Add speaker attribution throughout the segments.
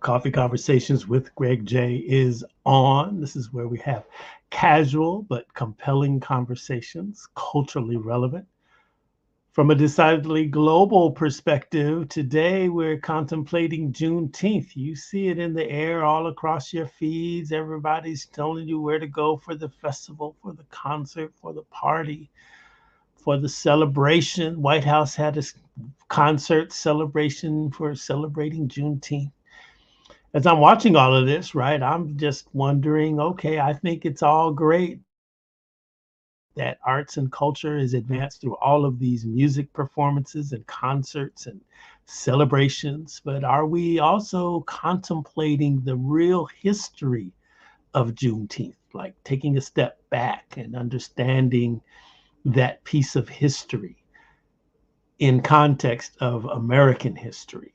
Speaker 1: Coffee Conversations with Greg J is on. This is where we have casual but compelling conversations, culturally relevant. From a decidedly global perspective, today we're contemplating Juneteenth. You see it in the air all across your feeds. Everybody's telling you where to go for the festival, for the concert, for the party, for the celebration. White House had a concert celebration for celebrating Juneteenth. As I'm watching all of this, right, I'm just wondering, okay, I think it's all great that arts and culture is advanced through all of these music performances and concerts and celebrations, but are we also contemplating the real history of Juneteenth, like taking a step back and understanding that piece of history in context of American history?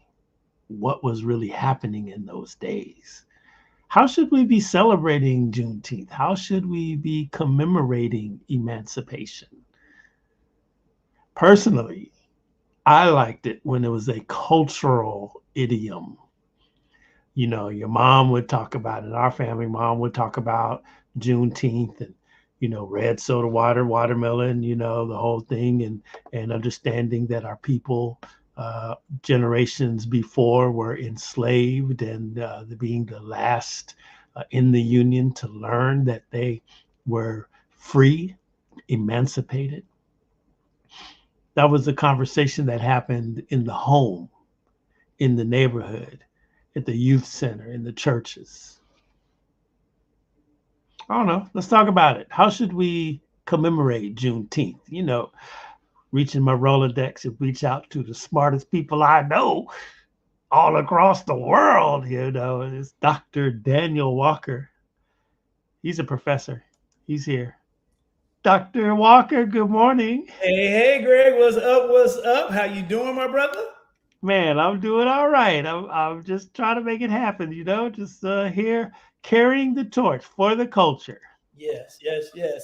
Speaker 1: What was really happening in those days? How should we be celebrating Juneteenth? How should we be commemorating emancipation? Personally, I liked it when it was a cultural idiom. You know, your mom would talk about it. Our family mom would talk about Juneteenth and, red soda water, watermelon, the whole thing, and understanding that our people generations before were enslaved and being the last in the Union to learn that they were free, emancipated. That was a conversation that happened in the home, in the neighborhood, at the youth center, in the churches. I don't know. Let's talk about it. How should we commemorate Juneteenth? Reach in my Rolodex and reach out to the smartest people I know all across the world. It's Dr. Daniel Walker. He's a professor. He's here. Dr. Walker, good morning.
Speaker 2: Hey, Greg, what's up? What's up? How you doing, my brother?
Speaker 1: Man, I'm doing all right. I'm just trying to make it happen, just here carrying the torch for the culture.
Speaker 2: Yes.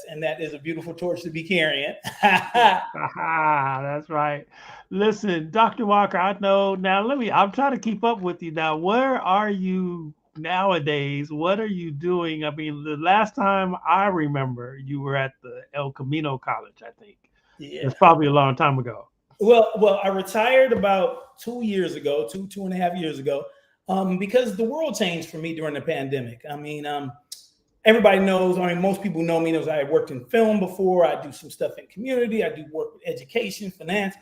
Speaker 2: And that is a beautiful torch to be carrying.
Speaker 1: That's right. Listen, Dr. Walker, I know now, I'm trying to keep up with you now. Where are you nowadays? What are you doing? I mean, the last time I remember you were at the El Camino College, I think. Yeah. It's probably a long time ago.
Speaker 2: Well, I retired about 2 years ago, two and a half years ago, because the world changed for me during the pandemic. I mean, everybody knows, most people know me, knows I worked in film before. I do some stuff in community. I do work with education, finance.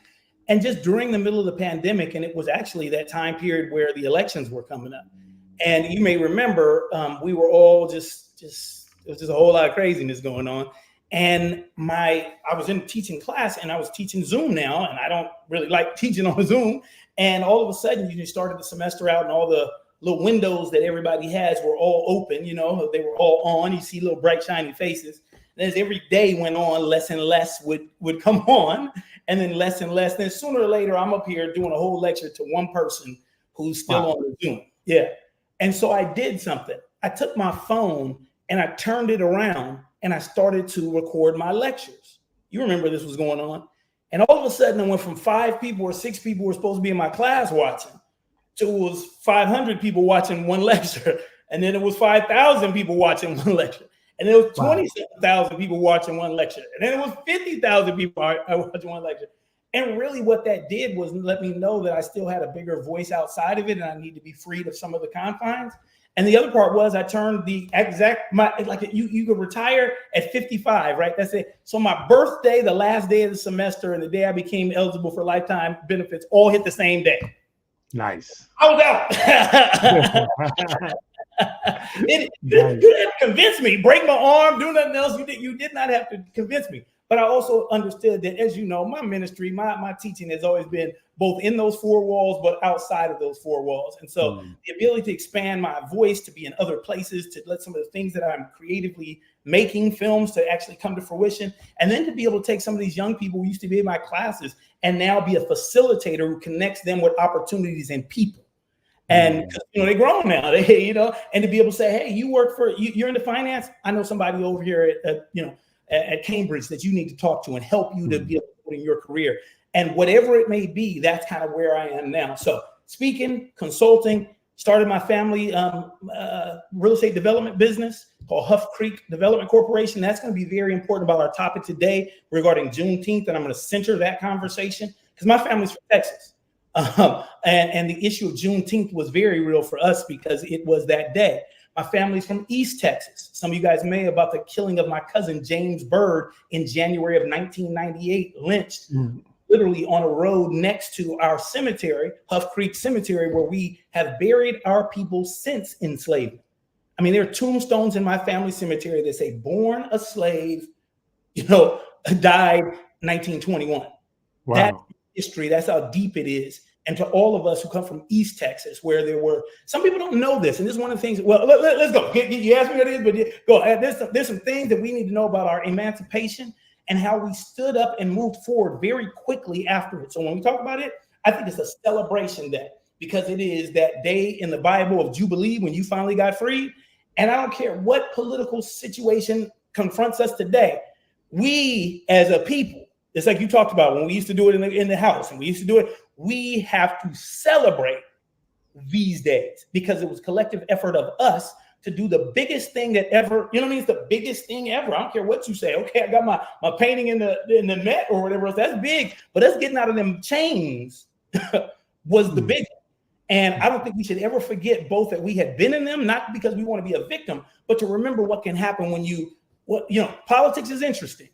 Speaker 2: And just during the middle of the pandemic, and it was actually that time period where the elections were coming up. And you may remember, we were all it was just a whole lot of craziness going on. And I was in teaching class, and I was teaching Zoom now, and I don't really like teaching on Zoom. And all of a sudden, you just started the semester out, and all the little windows that everybody has were all open, they were all on. You see little bright, shiny faces. And as every day went on, less and less would come on, and then less and less. Then sooner or later, I'm up here doing a whole lecture to one person who's still on the Zoom. Yeah. And so I did something. I took my phone and I turned it around and I started to record my lectures. You remember this was going on. And all of a sudden, I went from 5 people or 6 people who were supposed to be in my class watching to it was 500 people watching one lecture. And then it was 5,000 people watching one lecture. And there was 27,000 people watching one lecture. And then it was 50,000 people watching one lecture. And really what that did was let me know that I still had a bigger voice outside of it, and I need to be freed of some of the confines. And the other part was I turned the exact, you could retire at 55, right? That's it. So my birthday, the last day of the semester, and the day I became eligible for lifetime benefits all hit the same day.
Speaker 1: Nice.
Speaker 2: I was out. You didn't have to convince me, break my arm, do nothing else. You did not have to convince me. But I also understood that, as you know, my ministry, my teaching has always been both in those 4 walls, but outside of those 4 walls. And so the ability to expand my voice, to be in other places, to let some of the things that I'm creatively making films to actually come to fruition, and then to be able to take some of these young people who used to be in my classes and now be a facilitator who connects them with opportunities and people. And they're grown now, and to be able to say, hey, you work for, you're into finance. I know somebody over here at Cambridge that you need to talk to and help you to be able to put in your career. And whatever it may be, that's kind of where I am now. So speaking, consulting, started my family real estate development business called Huff Creek Development Corporation. That's going to be very important about our topic today regarding Juneteenth, and I'm going to center that conversation because my family's from Texas. And the issue of Juneteenth was very real for us because it was that day. My family's from East Texas. Some of you guys may about the killing of my cousin James Byrd in January of 1998, lynched literally on a road next to our cemetery, Huff Creek Cemetery, where we have buried our people since enslavement. I mean, there are tombstones in my family cemetery that say born a slave, died 1921. Wow. That's history. That's how deep it is. And to all of us who come from East Texas, where there were, some people don't know this. And this is one of the things, well, let's go. You asked me what it is, but go. There's some things that we need to know about our emancipation and how we stood up and moved forward very quickly after it. So when we talk about it, I think it's a celebration day because it is that day in the Bible of Jubilee when you finally got freed. And I don't care what political situation confronts us today. We as a people, it's like you talked about when we used to do it in the house and we used to do it. We have to celebrate these days because it was collective effort of us to do the biggest thing that ever, it's the biggest thing ever. I don't care what you say. Okay, I got my painting in the net or whatever else. That's big, but us getting out of them chains was the big. And I don't think we should ever forget both that we had been in them, not because we want to be a victim, but to remember what can happen when politics is interesting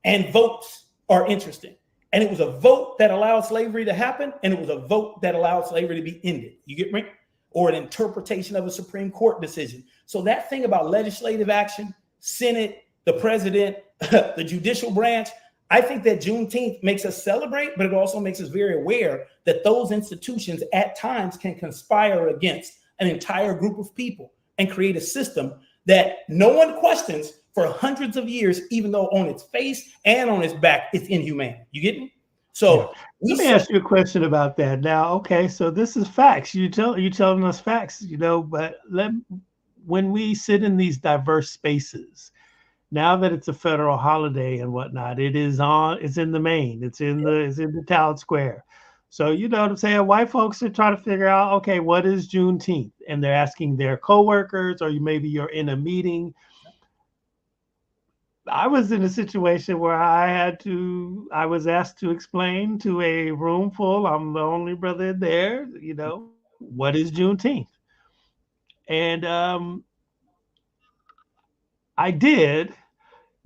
Speaker 2: and votes are interesting. And it was a vote that allowed slavery to happen, and it was a vote that allowed slavery to be ended. You get me? Or an interpretation of a Supreme Court decision. So that thing about legislative action, Senate, the president, the judicial branch, I think that Juneteenth makes us celebrate, but it also makes us very aware that those institutions at times can conspire against an entire group of people and create a system that no one questions for hundreds of years, even though on its face and on its back, it's inhumane. You get me? So
Speaker 1: let me ask you a question about that. Now, okay, so this is facts. You're telling us facts, but when we sit in these diverse spaces, now that it's a federal holiday and whatnot, it's in the main, it's in the town square. So you know what I'm saying? White folks are trying to figure out, okay, what is Juneteenth? And they're asking their coworkers, or maybe you're in a meeting. I was in a situation where I was asked to explain to a room full, I'm the only brother there, what is Juneteenth? And I did,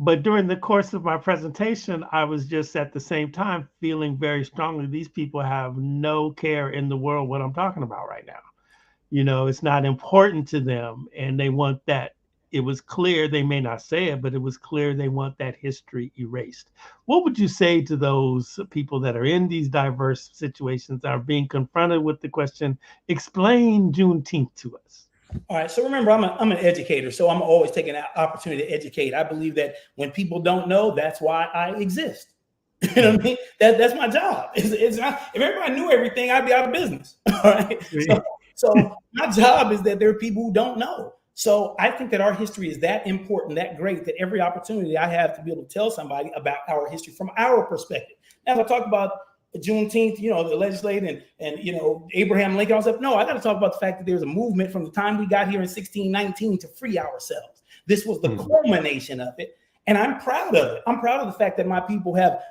Speaker 1: but during the course of my presentation, I was just at the same time feeling very strongly these people have no care in the world what I'm talking about right now. It's not important to them, and they want that. It was clear, they may not say it, but it was clear they want that history erased. What would you say to those people that are in these diverse situations that are being confronted with the question, explain Juneteenth to us?
Speaker 2: All right. So remember, I'm an educator, so I'm always taking that opportunity to educate. I believe that when people don't know, that's why I exist. You know what I mean? That's my job. It's not, if everybody knew everything, I'd be out of business. All right. So my job is that there are people who don't know. So I think that our history is that important, that great, that every opportunity I have to be able to tell somebody about our history from our perspective. Now, if I talk about Juneteenth, the legislative and Abraham Lincoln, all stuff. No, I got to talk about the fact that there's a movement from the time we got here in 1619 to free ourselves. This was the culmination of it. And I'm proud of it. I'm proud of the fact that my people have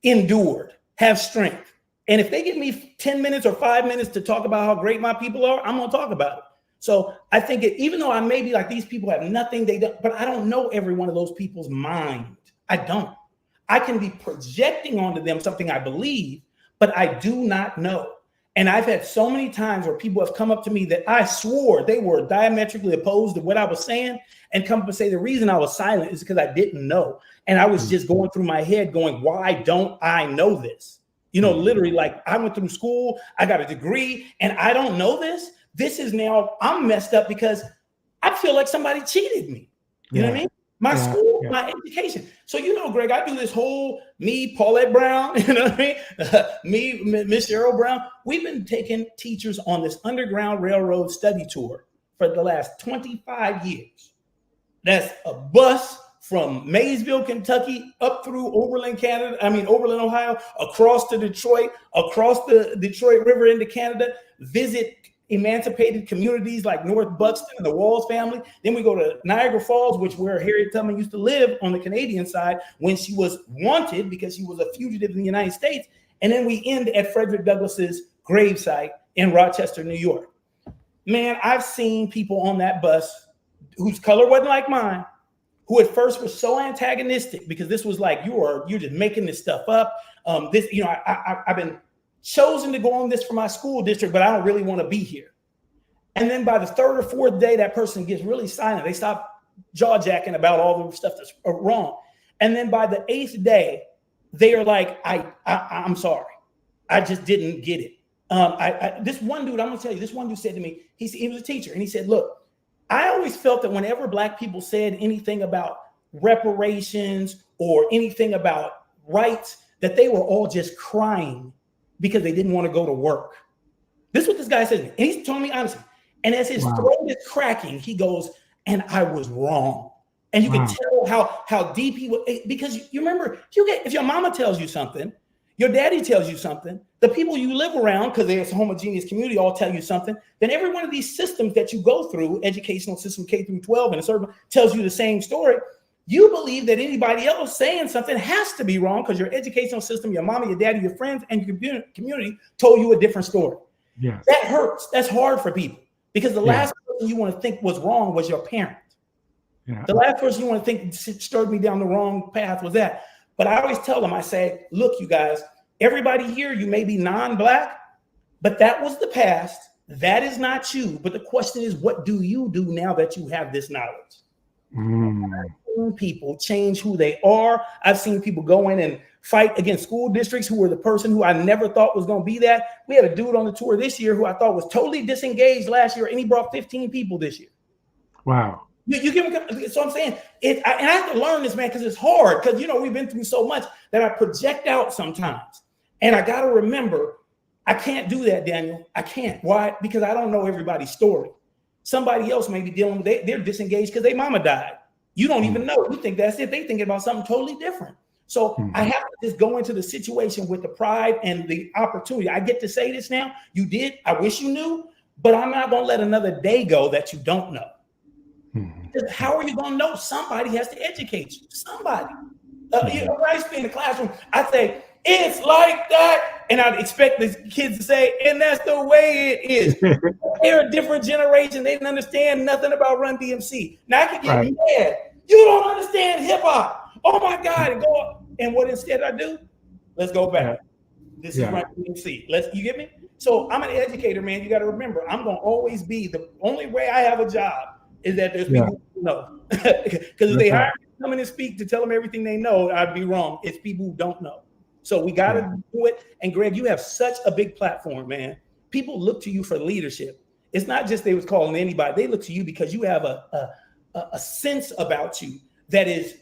Speaker 2: endured, have strength. And if they give me 10 minutes or 5 minutes to talk about how great my people are, I'm going to talk about it. So I think even though I may be like these people have nothing, but I don't know every one of those people's mind. I don't. I can be projecting onto them something I believe, but I do not know. And I've had so many times where people have come up to me that I swore they were diametrically opposed to what I was saying and come up and say the reason I was silent is because I didn't know. And I was just going through my head going, why don't I know this? Literally, like I went through school, I got a degree, and I don't know this. This is now, I'm messed up because I feel like somebody cheated me. You know what I mean? My school, my education. So, Greg, I do this whole me, Paulette Brown, me, Miss Cheryl Brown. We've been taking teachers on this Underground Railroad study tour for the last 25 years. That's a bus from Maysville, Kentucky, up through Oberlin, Ohio, across to Detroit, across the Detroit River into Canada, visit emancipated communities like North Buxton and the Walls family. Then we go to Niagara Falls, which where Harriet Tubman used to live on the Canadian side when she was wanted because she was a fugitive in the United States. And then we end at Frederick Douglass's gravesite in Rochester, New York. Man, I've seen people on that bus whose color wasn't like mine, who at first was so antagonistic because this was like, you're just making this stuff up. I've been chosen to go on this for my school district, but I don't really want to be here. And then by the third or fourth day, that person gets really silent. They stop jaw-jacking about all the stuff that's wrong. And then by the eighth day, they are like, I'm sorry. I just didn't get it. This one dude, I'm going to tell you, this one dude said to me, he was a teacher, and he said, look, I always felt that whenever Black people said anything about reparations or anything about rights, that they were all just crying because they didn't want to go to work. This is what this guy said to me. And he's telling me honestly. And as his throat is cracking, he goes, and I was wrong. And you can tell how deep he was, because you remember, if your mama tells you something, your daddy tells you something, the people you live around, because there's a homogeneous community, all tell you something, then every one of these systems that you go through, educational system K through 12 and a certain tells you the same story. You believe that anybody else saying something has to be wrong because your educational system, your mama, your daddy, your friends, and your community told you a different story.
Speaker 1: Yeah.
Speaker 2: That hurts. That's hard for people because the last person you want to think was wrong was your parent. Yeah. The last person you want to think stirred me down the wrong path was that. But I always tell them, I say, look, you guys, everybody here, you may be non-Black, but that was the past. That is not you. But the question is, what do you do now that you have this knowledge? I've seen people change who they are. I've seen people go in and fight against school districts who were the person who I never thought was going to be that. We had a dude on the tour this year who I thought was totally disengaged last year, and he brought 15 people this year.
Speaker 1: Wow.
Speaker 2: You get what, so I'm saying, and I have to learn this, man, because it's hard. Because we've been through so much that I project out sometimes, and I got to remember, I can't do that, Daniel. I can't. Why? Because I don't know everybody's story. Somebody else may be dealing with they're disengaged because their mama died. You don't even know. You think that's it. They thinking about something totally different. So I have to just go into the situation with the pride and the opportunity. I get to say this now. You did. I wish you knew, but I'm not going to let another day go that you don't know. How are you going to know? Somebody has to educate you. Somebody. When I used to be in the classroom, I'd say, it's like that. And I'd expect the kids to say, and that's the way it is. They're a different generation. They didn't understand nothing about Run DMC. Now I could get mad. You don't understand hip hop. Oh my God. And go up. And what instead I do? Let's go back. This is Run DMC. You get me? So I'm an educator, man. You got to remember, I'm going to always be the only way I have a job is that there's people who know. Because if they hire me to come in and speak to tell them everything they know, I'd be wrong. It's people who don't know. So we got to do it. And Greg, you have such a big platform, man. People look to you for leadership. It's not just they was calling anybody. They look to you because you have a sense about you that is,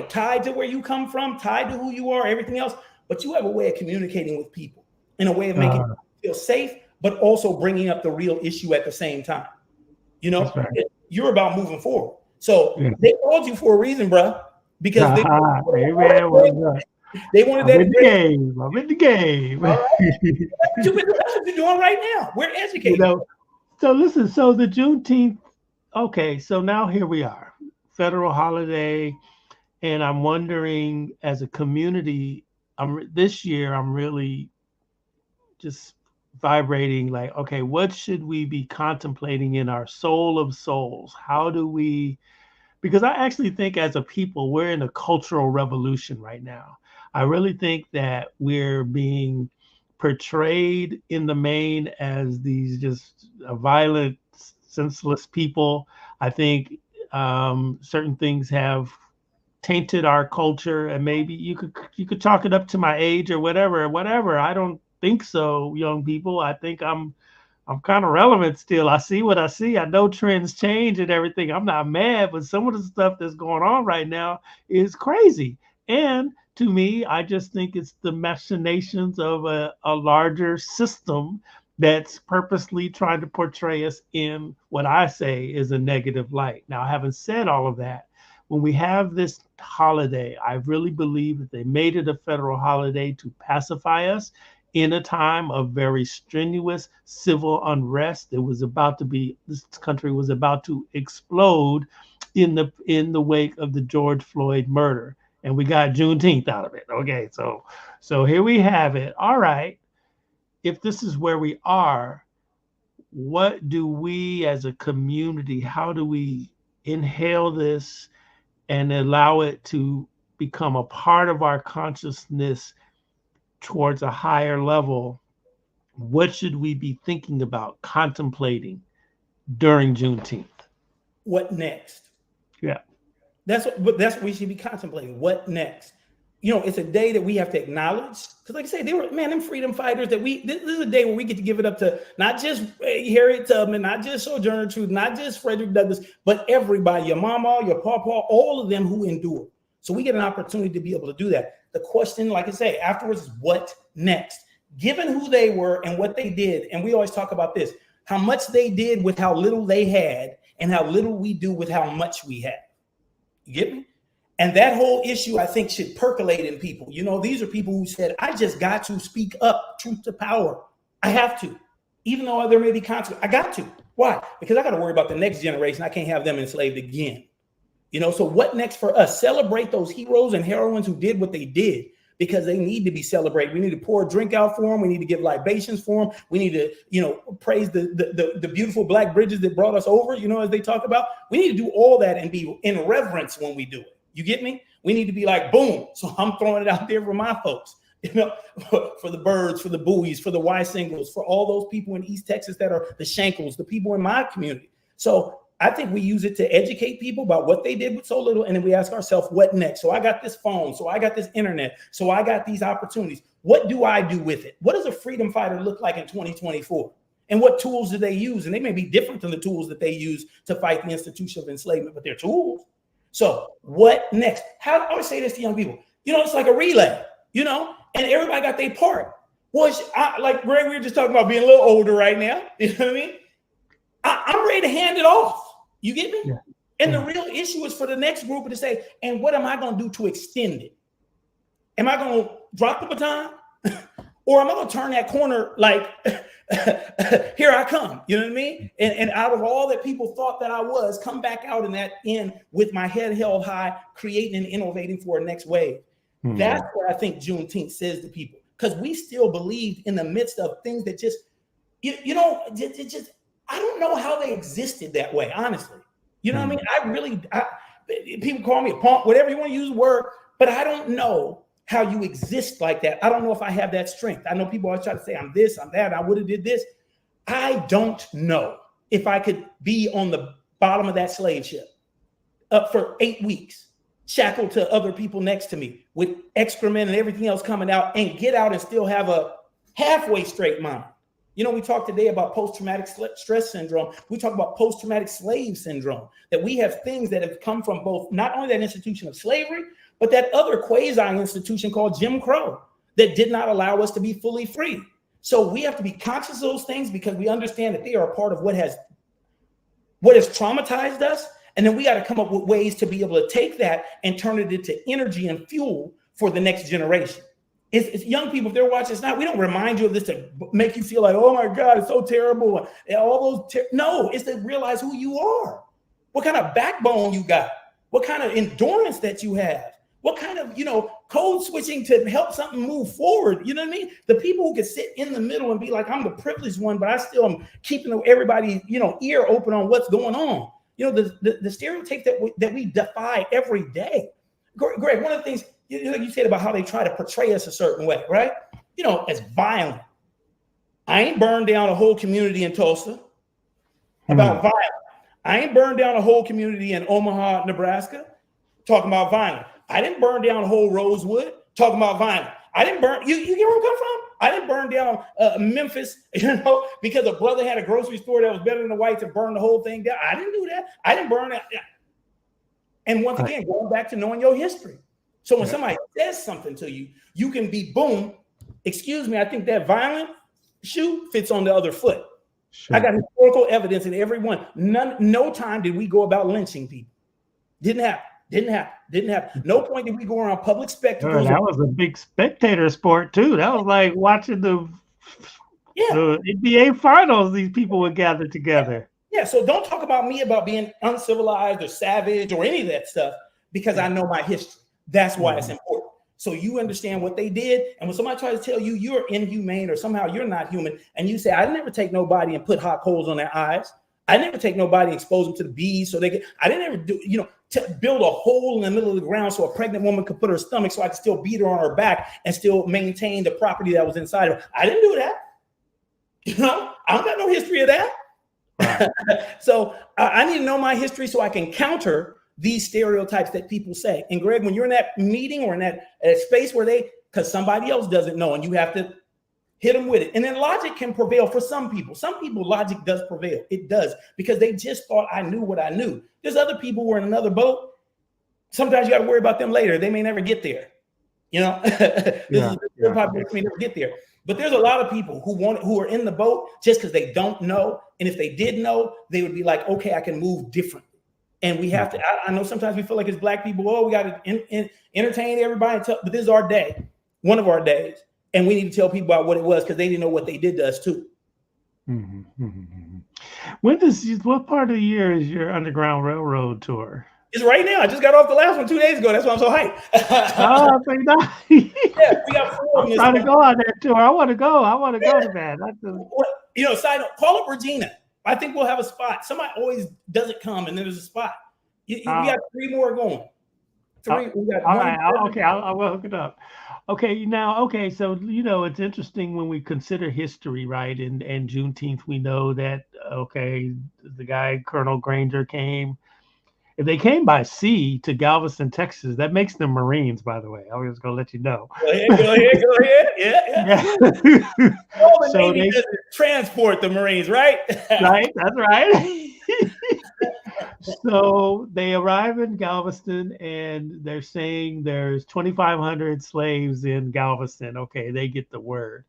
Speaker 2: tied to where you come from, tied to who you are, everything else. But you have a way of communicating with people in a way of making them feel safe, but also bringing up the real issue at the same time. You're about moving forward. So they called you for a reason, bro, because they wanted that.
Speaker 1: I'm in the game.
Speaker 2: All right. That's what you're doing right now. We're educating.
Speaker 1: So listen, so the Juneteenth, okay, so now here we are, federal holiday, and I'm wondering, as a community, this year I'm really just vibrating like, okay, what should we be contemplating in our soul of souls? How do we, because I actually think as a people, we're in a cultural revolution right now. I really think that we're being portrayed in the main as these just violent, senseless people. I think certain things have tainted our culture, and maybe you could chalk it up to my age or whatever. I don't think so, young people. I think I'm kind of relevant still. I see what I see. I know trends change and everything. I'm not mad, but some of the stuff that's going on right now is crazy. And to me, I just think it's the machinations of a larger system that's purposely trying to portray us in what I say is a negative light. Now, having said all of that, when we have this holiday, I really believe that they made it a federal holiday to pacify us in a time of very strenuous civil unrest. This country was about to explode in the wake of the George Floyd murder. And we got Juneteenth out of it. Okay, so here we have it. All right. If this is where we are, what do we as a community, how do we inhale this and allow it to become a part of our consciousness towards a higher level? What should we be thinking about, contemplating during Juneteenth?
Speaker 2: What next?
Speaker 1: Yeah.
Speaker 2: That's what we should be contemplating. What next? You know, it's a day that we have to acknowledge. Because like I say, them freedom fighters this is a day where we get to give it up to not just Harriet Tubman, not just Sojourner Truth, not just Frederick Douglass, but everybody, your mama, your papa, all of them who endured. So we get an opportunity to be able to do that. The question, like I say, afterwards is what next? Given who they were and what they did, and we always talk about this, how much they did with how little they had and how little we do with how much we have. You get me? And that whole issue, I think, should percolate in people. You know, these are people who said, I just got to speak up, truth to power. I have to, even though there may be consequences. I got to. Why? Because I got to worry about the next generation. I can't have them enslaved again. You know, so what next for us? Celebrate those heroes and heroines who did what they did, because they need to be celebrated. We need to pour a drink out for them. We need to give libations for them. We need to, you know, praise the beautiful black bridges that brought us over, you know, as they talk about. We need to do all that and be in reverence when we do it. You get me? We need to be like, boom. So I'm throwing it out there for my folks, you know, for the Birds, for the Bowies, for the Y singles, for all those people in East Texas that are the Shankles, the people in my community. So I think we use it to educate people about what they did with so little. And then we ask ourselves, what next? So I got this phone. So I got this internet. So I got these opportunities. What do I do with it? What does a freedom fighter look like in 2024? And what tools do they use? And they may be different than the tools that they use to fight the institution of enslavement, but they're tools. So what next? I always say this to young people, you know, it's like a relay, you know, and everybody got their part. Well, like Greg, we were just talking about being a little older right now. You know what I mean? I'm ready to hand it off. You get me? Yeah. And the real issue is for the next group to say, and what am I going to do to extend it? Am I going to drop the baton? Or am I going to turn that corner like, here I come? You know what I mean? And out of all that people thought that I was, come back out in that end with my head held high, creating and innovating for a next wave. Mm-hmm. That's what I think Juneteenth says to people. Because we still believed in the midst of things that just, you know, it just, I don't know how they existed that way, honestly. You know what I mean? People call me a punk, whatever you want to use the word, but I don't know how you exist like that. I don't know if I have that strength. I know people always try to say I'm this, I'm that, I would have did this. I don't know if I could be on the bottom of that slave ship up for 8 weeks, shackled to other people next to me with excrement and everything else coming out, and get out and still have a halfway straight mind. You know, we talked today about post-traumatic stress syndrome. We talk about post-traumatic slave syndrome, that we have things that have come from both, not only that institution of slavery, but that other quasi-institution called Jim Crow that did not allow us to be fully free. So we have to be conscious of those things because we understand that they are a part of what has traumatized us. And then we got to come up with ways to be able to take that and turn it into energy and fuel for the next generation. It's young people, if they're watching, we don't remind you of this to make you feel like, oh my God, it's so terrible. And all those, no, it's to realize who you are, what kind of backbone you got, what kind of endurance that you have, what kind of, you know, code switching to help something move forward. You know what I mean? The people who can sit in the middle and be like, I'm the privileged one, but I still am keeping everybody, you know, ear open on what's going on. You know, the stereotype that we defy every day. Greg, one of the things, you said about how they try to portray us a certain way, right? You know, as violent. I ain't burned down a whole community in Tulsa about violence. I ain't burned down a whole community in Omaha, Nebraska, talking about violence. I didn't burn down a whole Rosewood, talking about violence. I didn't burn, you get where I'm coming from? I didn't burn down Memphis, you know, because a brother had a grocery store that was better than the whites and burned the whole thing down. I didn't do that. I didn't burn that. And once again, going back to knowing your history. So when somebody says something to you, you can be, boom, excuse me, I think that violent shoe fits on the other foot. Sure. I got historical evidence in every one. No time did we go about lynching people. Didn't happen. Didn't happen. Didn't happen. No point did we go around public
Speaker 1: Sure,
Speaker 2: spectacles.
Speaker 1: that was a big spectator sport too. That was like watching
Speaker 2: Yeah.
Speaker 1: the NBA finals. These people would gather together.
Speaker 2: Yeah. So don't talk about me about being uncivilized or savage or any of that stuff, because I know my history. That's why it's important. So you understand what they did. And when somebody tries to tell you you're inhumane or somehow you're not human, and you say, I never take nobody and put hot coals on their eyes. I never take nobody and expose them to the bees so they get, I didn't ever do, to build a hole in the middle of the ground so a pregnant woman could put her stomach so I could still beat her on her back and still maintain the property that was inside of her. I didn't do that. I don't got no history of that. Right. So I need to know my history so I can counter these stereotypes that people say. And Greg, when you're in that meeting or in that space where because somebody else doesn't know and you have to hit them with it. And then logic can prevail for some people. Some people, logic does prevail. It does, because they just thought I knew what I knew. There's other people who are in another boat. Sometimes you got to worry about them later. They may never get there. May never get there. But there's a lot of people who are in the boat just because they don't know. And if they did know, they would be like, okay, I can move differently. And we have to, I know sometimes we feel like as Black people, we got to entertain everybody. But this is our day, one of our days. And we need to tell people about what it was because they didn't know what they did to us too.
Speaker 1: Mm-hmm, mm-hmm. What part of the year is your Underground Railroad tour?
Speaker 2: It's right now. I just got off the last one 2 days ago. That's why I'm so hyped.
Speaker 1: Yeah, we got 4 I'm trying to go on that tour. I want to go. to that.
Speaker 2: Side note, call up Regina. I think we'll have a spot. Somebody always doesn't come, and then there's a spot. We got 3 more going.
Speaker 1: All right. Okay. I will hook it up. Okay. So, it's interesting when we consider history, right? And Juneteenth, we know that, the guy, Colonel Granger, came. If they came by sea to Galveston, Texas, that makes them Marines, by the way. I was going to let you know.
Speaker 2: Go ahead. Yeah. All the Navy does is transport the Marines, right?
Speaker 1: Right. That's right. So they arrive in Galveston and they're saying there's 2,500 slaves in Galveston. Okay, they get the word.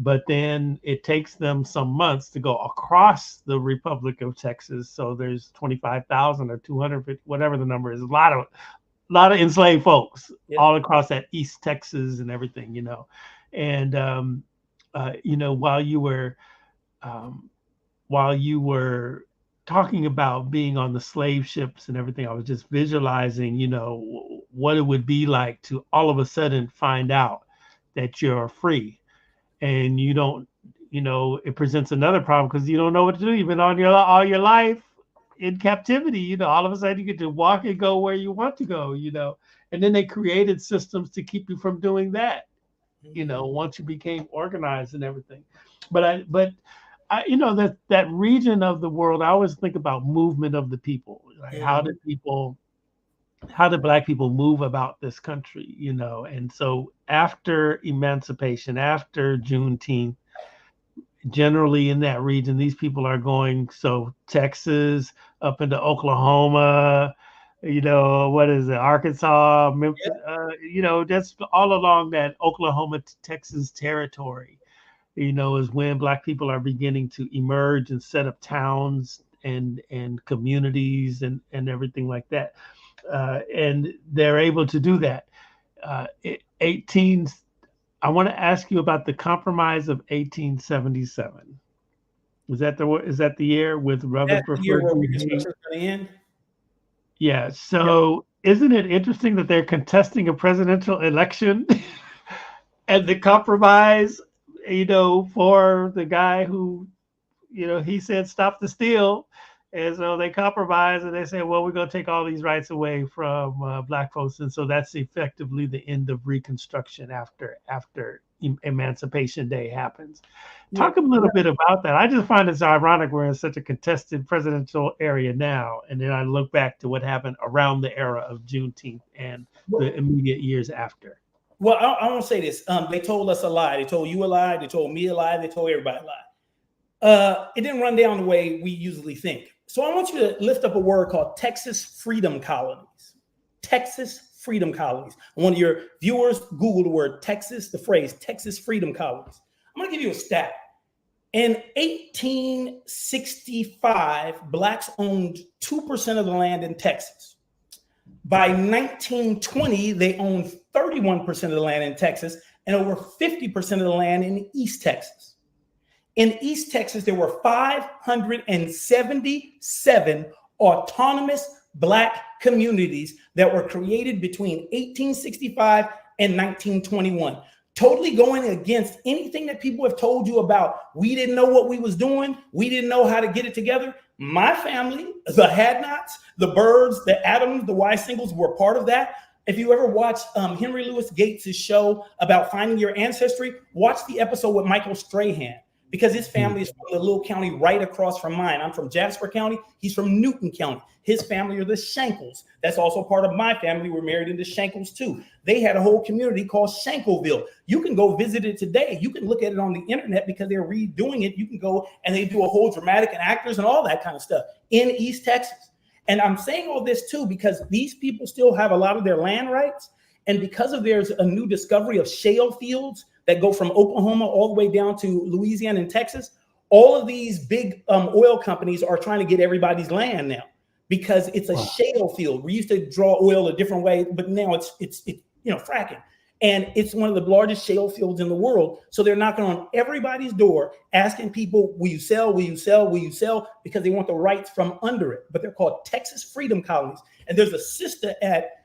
Speaker 1: But then it takes them some months to go across the Republic of Texas. So there's 25,000 or 250, whatever the number is. A lot of enslaved folks all across that East Texas and everything, And while you were talking about being on the slave ships and everything, I was just visualizing, what it would be like to all of a sudden find out that you're free. And you don't, it presents another problem because you don't know what to do. You've been on all your life in captivity. All of a sudden you get to walk and go where you want to go. And then they created systems to keep you from doing that. Once you became organized and everything. But I that region of the world, I always think about movement of the people. Like how did Black people move about this country, And so after Emancipation, after Juneteenth, generally in that region, these people are going, so Texas, up into Oklahoma, what is it, Arkansas, Memphis, just all along that Oklahoma, Texas territory, is when Black people are beginning to emerge and set up towns and communities and everything like that. And they're able to do that. I want to ask you about the Compromise of 1877. Is that the year with Rutherford?
Speaker 2: Year where Reconstruction's going to end?
Speaker 1: Yeah. So isn't it interesting that they're contesting a presidential election and the compromise, for the guy who, he said stop the steal. And so they compromise and they say, well, we're going to take all these rights away from Black folks. And so that's effectively the end of Reconstruction after Emancipation Day happens. Talk a little bit about that. I just find it's ironic we're in such a contested presidential area now. And then I look back to what happened around the era of Juneteenth and the immediate years after.
Speaker 2: Well, I want to say this. They told us a lie. They told you a lie. They told me a lie. They told everybody a lie. It didn't run down the way we usually think. So I want you to lift up a word called Texas Freedom Colonies. Texas Freedom Colonies. I want your viewers Google the word Texas, the phrase Texas Freedom Colonies. I'm going to give you a stat. In 1865, Blacks owned 2% of the land in Texas. By 1920, they owned 31% of the land in Texas and over 50% of the land in East Texas. In East Texas, there were 577 autonomous Black communities that were created between 1865 and 1921. Totally going against anything that people have told you about. We didn't know what we was doing. We didn't know how to get it together. My family, the Hadnots, the Birds, the Adams, the Y singles were part of that. If you ever watched Henry Louis Gates' show about finding your ancestry, watch the episode with Michael Strahan, because his family is from the little county right across from mine. I'm from Jasper County. He's from Newton County. His family are the Shankles. That's also part of my family. We're married into Shankles too. They had a whole community called Shankleville. You can go visit it today. You can look at it on the internet because they're redoing it. You can go and they do a whole dramatic and actors and all that kind of stuff in East Texas. And I'm saying all this too because these people still have a lot of their land rights. And because of there's a new discovery of shale fields that go from Oklahoma all the way down to Louisiana and Texas, all of these big oil companies are trying to get everybody's land now because it's a shale field. We used to draw oil a different way, but now it's fracking. And it's one of the largest shale fields in the world. So they're knocking on everybody's door, asking people, will you sell? Will you sell? Will you sell? Because they want the rights from under it. But they're called Texas Freedom Colonies. And there's a sister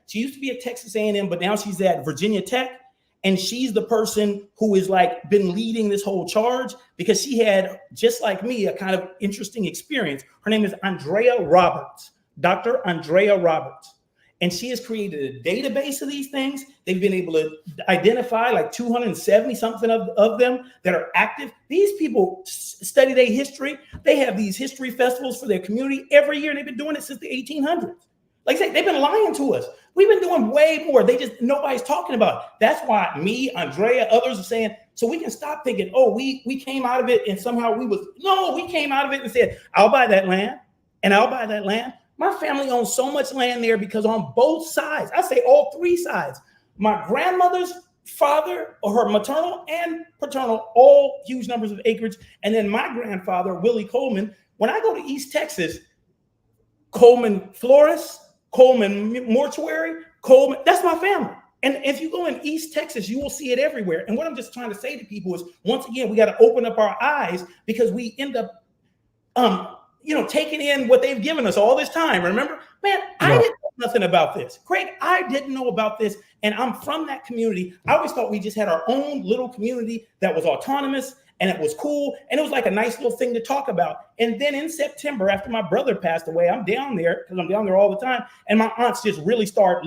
Speaker 2: she used to be at Texas A&M, but now she's at Virginia Tech. And she's the person who is like been leading this whole charge because she had, just like me, a kind of interesting experience. Her name is Andrea Roberts, Dr. Andrea Roberts. And she has created a database of these things. They've been able to identify like 270 something of them that are active. These people study their history. They have these history festivals for their community every year. And they've been doing it since the 1800s. Like I say, they've been lying to us. We've been doing way more. Nobody's talking about it. That's why me, Andrea, others are saying, so we can stop thinking, oh, we came out of it and somehow we came out of it and said, I'll buy that land and I'll buy that land. My family owns so much land there because on both sides, I say all three sides, my grandmother's father or her maternal and paternal, all huge numbers of acreage. And then my grandfather, Willie Coleman, when I go to East Texas, Coleman Florist, Coleman Mortuary, Coleman, that's my family. And if you go in East Texas, you will see it everywhere. And what I'm just trying to say to people is, once again, we got to open up our eyes because we end up, taking in what they've given us all this time. Remember, man, I didn't know nothing about this. Craig, I didn't know about this. And I'm from that community. I always thought we just had our own little community that was autonomous and it was cool. And it was like a nice little thing to talk about. And then in September, after my brother passed away, I'm down there because I'm down there all the time. And my aunts just really start,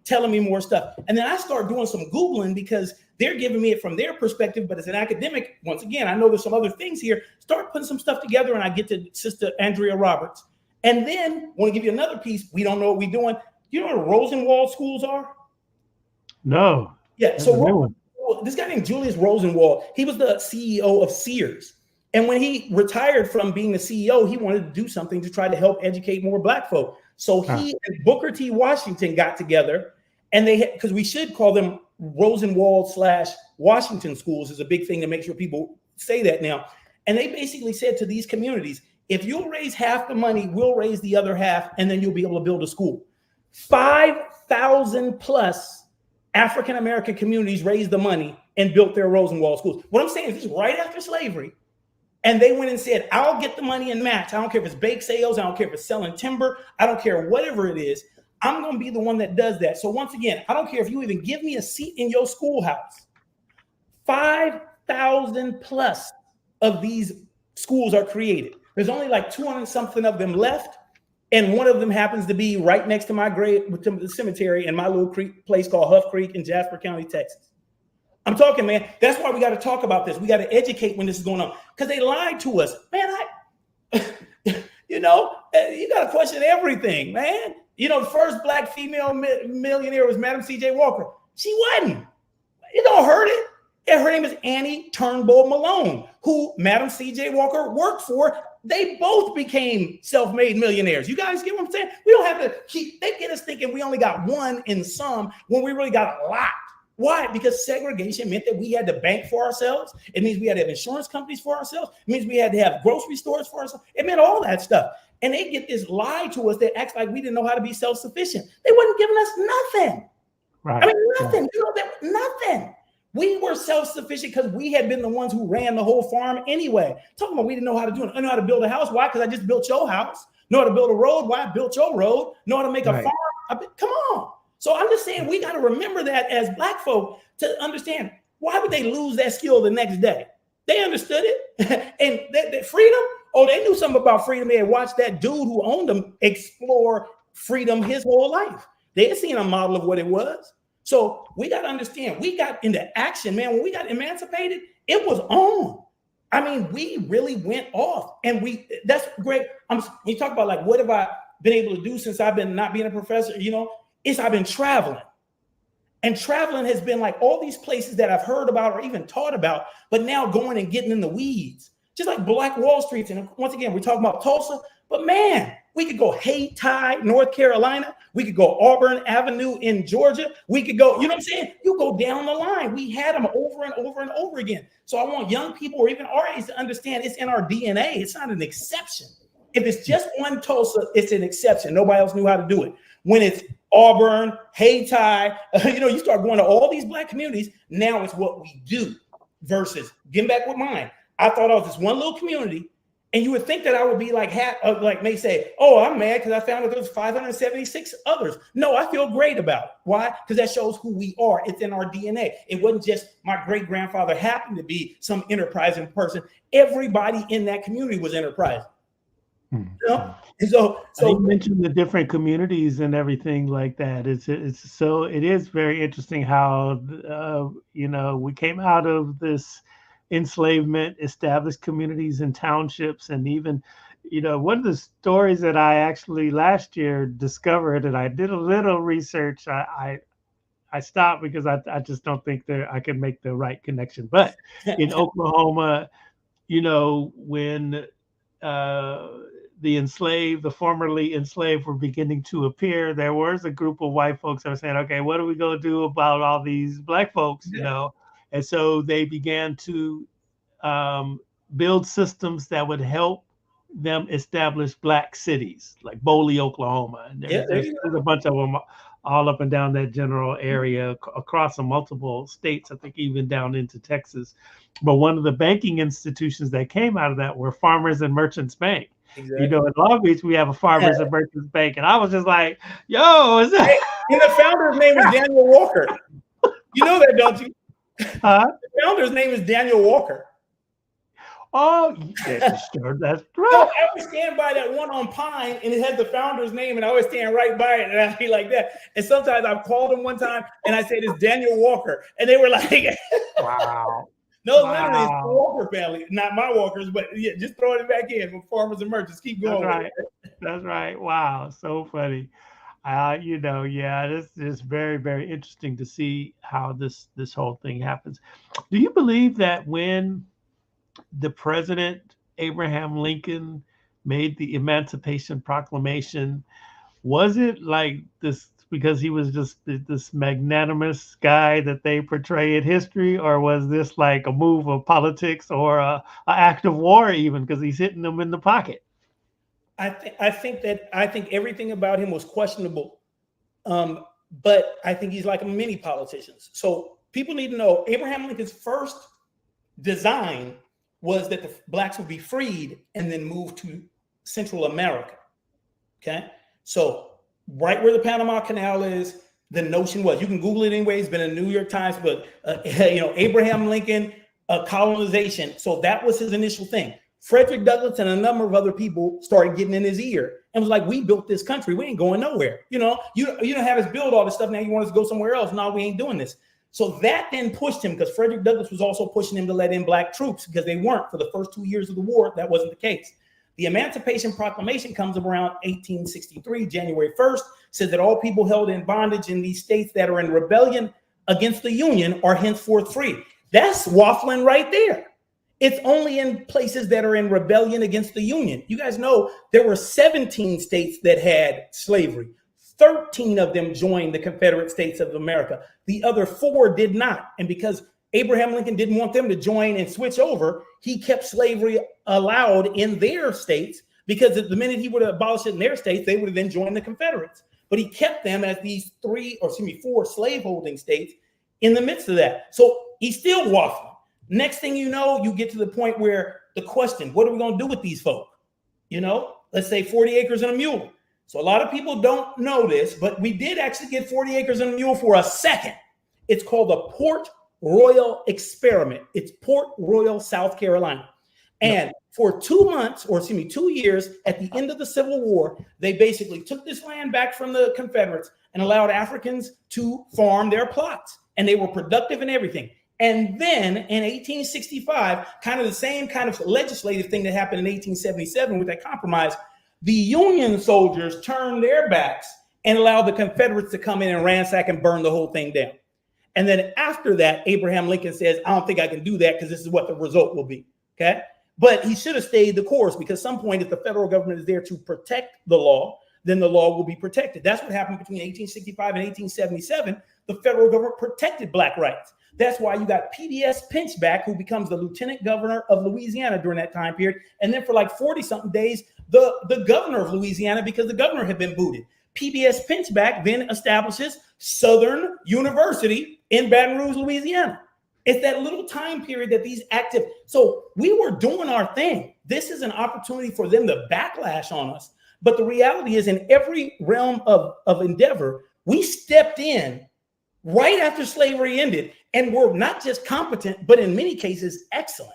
Speaker 2: telling me more stuff. And then I start doing some Googling because they're giving me it from their perspective. But as an academic, once again, I know there's some other things here. Start putting some stuff together and I get to Sister Andrea Roberts. And then I want to give you another piece. We don't know what we're doing. You know what Rosenwald schools are?
Speaker 1: No.
Speaker 2: Yeah. So this guy named Julius Rosenwald, he was the CEO of Sears. And when he retired from being the CEO, he wanted to do something to try to help educate more Black folk. So he and Booker T. Washington got together and because we should call them Rosenwald/Washington schools is a big thing to make sure people say that now. And they basically said to these communities, if you'll raise half the money, we'll raise the other half, and then you'll be able to build a school. 5,000 plus African-American communities raised the money and built their Rosenwald schools. What I'm saying is this is right after slavery. And they went and said, I'll get the money and match. I don't care if it's bake sales. I don't care if it's selling timber. I don't care whatever it is. I'm going to be the one that does that. So once again, I don't care if you even give me a seat in your schoolhouse. 5,000 plus of these schools are created. There's only like 200 something of them left. And one of them happens to be right next to my grave, the cemetery in my little place called Huff Creek in Jasper County, Texas. I'm talking, man. That's why we got to talk about this. We got to educate when this is going on because they lied to us, man. You got to question everything, man. The first Black female millionaire was Madam C.J. Walker. She wasn't. You don't hurt it. And her name is Annie Turnbull Malone, who Madam C.J. Walker worked for. They both became self-made millionaires. You guys get what I'm saying? We don't have to they get us thinking we only got one in some when we really got a lot. Why? Because segregation meant that we had to bank for ourselves. It means we had to have insurance companies for ourselves. It means we had to have grocery stores for ourselves. It meant all that stuff. and they get this lie to us that acts like we didn't know how to be self-sufficient. They wasn't giving us nothing.
Speaker 1: Right.
Speaker 2: I mean, nothing. You know, that nothing. We were self-sufficient because we had been the ones who ran the whole farm anyway. Talking about we didn't know how to do it. I know how to build a house. Why? Because I just built your house. Know how to build a road. Why? I built your road. Know how to make a farm. Come on. So I'm just saying we got to remember that as Black folk to understand why would they lose that skill the next day? They understood it. And that freedom, oh, they knew something about freedom. They had watched that dude who owned them explore freedom his whole life. They had seen a model of what it was. So we got to understand, we got into action, man. When we got emancipated, it was on. I mean, we really went off, and that's great. You talk about like, what have I been able to do since I've been not being a professor? You know, I've been traveling, and traveling has been like all these places that I've heard about or even taught about, but now going and getting in the weeds, just like Black Wall Street. And once again, we're talking about Tulsa, but man, we could go Hayti, North Carolina. We could go Auburn Avenue in Georgia. We could go, you know what I'm saying? You go down the line. We had them over and over and over again. So I want young people or even our age to understand it's in our DNA. It's not an exception. If it's just one Tulsa, it's an exception. Nobody else knew how to do it. When it's Auburn, Hayti, you start going to all these Black communities. Now it's what we do versus getting back with mine. I thought I was this one little community. And you would think that I would be like may say, oh, I'm mad because I found that there's 576 others. No, I feel great about it. Why? Because that shows who we are. It's in our DNA. It wasn't just my great grandfather happened to be some enterprising person. Everybody in that community was enterprising. You know? And so
Speaker 1: you mentioned the different communities and everything like that. It is very interesting how we came out of this enslavement, established communities and townships, and even, one of the stories that I actually last year discovered, and I did a little research. I stopped because I just don't think that I can make the right connection. But in Oklahoma, when the formerly enslaved were beginning to appear, there was a group of white folks that were saying, okay, what are we going to do about all these Black folks, And so they began to build systems that would help them establish Black cities, like Boley, Oklahoma. And there's a bunch of them all up and down that general area across multiple states, I think even down into Texas. But one of the banking institutions that came out of that were Farmers and Merchants Bank. Exactly. In Long Beach, we have a Farmers and Merchants Bank. And I was just like, yo, is that?
Speaker 2: And the founder's name is Daniel Walker. You know that, don't you?
Speaker 1: Huh?
Speaker 2: The founder's name is Daniel Walker.
Speaker 1: Oh, yeah, sure, that's right.
Speaker 2: No, I always stand by that one on Pine, and it has the founder's name, and I always stand right by it, and I feel like that. And sometimes I've called them one time, and I said, it's Daniel Walker. And they were like,
Speaker 1: wow.
Speaker 2: No, literally, it's the Walker family. Not my Walkers, but yeah, just throwing it back in with Farmers and Merchants. Keep going.
Speaker 1: That's right. That's right. Wow, so funny. This is very, very interesting to see how this whole thing happens. Do you believe that when the president Abraham Lincoln made the Emancipation Proclamation, was it like this because he was just this magnanimous guy that they portray in history, or was this like a move of politics or a act of war even because he's hitting them in the pocket?
Speaker 2: I think everything about him was questionable, but I think he's like many politicians. So people need to know Abraham Lincoln's first design was that the Blacks would be freed and then moved to Central America. Okay, so right where the Panama Canal is, the notion was, you can Google it anyway. It's been in the New York Times, but Abraham Lincoln colonization. So that was his initial thing. Frederick Douglass and a number of other people started getting in his ear and was like, we built this country. We ain't going nowhere. You don't have us build all this stuff. Now you want us to go somewhere else. No, we ain't doing this. So that then pushed him, because Frederick Douglass was also pushing him to let in Black troops because they weren't for the first 2 years of the war. That wasn't the case. The Emancipation Proclamation comes around 1863, January 1st, says that all people held in bondage in these states that are in rebellion against the Union are henceforth free. That's waffling right there. It's only in places that are in rebellion against the Union. You guys know there were 17 states that had slavery. 13 of them joined the Confederate States of America. The other 4 did not. And because Abraham Lincoln didn't want them to join and switch over, he kept slavery allowed in their states, because the minute he would have abolished it in their states, they would have then joined the Confederates. But he kept them as these four slaveholding states in the midst of that. So he's still waffling. Next thing you know, you get to the point where the question, what are we going to do with these folk? Let's say 40 acres and a mule. So a lot of people don't know this, but we did actually get 40 acres and a mule for a second. It's called the Port Royal Experiment. It's Port Royal, South Carolina. And for 2 months, 2 years, at the end of the Civil War, they basically took this land back from the Confederates and allowed Africans to farm their plots. And they were productive and everything. And then in 1865, kind of the same kind of legislative thing that happened in 1877 with that compromise, the Union soldiers turned their backs and allowed the Confederates to come in and ransack and burn the whole thing down. And then after that, Abraham Lincoln says, I don't think I can do that because this is what the result will be. Okay. But he should have stayed the course, because at some point, if the federal government is there to protect the law, then the law will be protected. That's what happened between 1865 and 1877. The federal government protected Black rights. That's why you got P.B.S. Pinchback, who becomes the lieutenant governor of Louisiana during that time period. And then for like 40-something days, the governor of Louisiana, because the governor had been booted. P.B.S. Pinchback then establishes Southern University in Baton Rouge, Louisiana. It's that little time period that these active. So we were doing our thing. This is an opportunity for them to backlash on us. But the reality is, in every realm of endeavor, we stepped in right after slavery ended, and we're not just competent, but in many cases, excellent,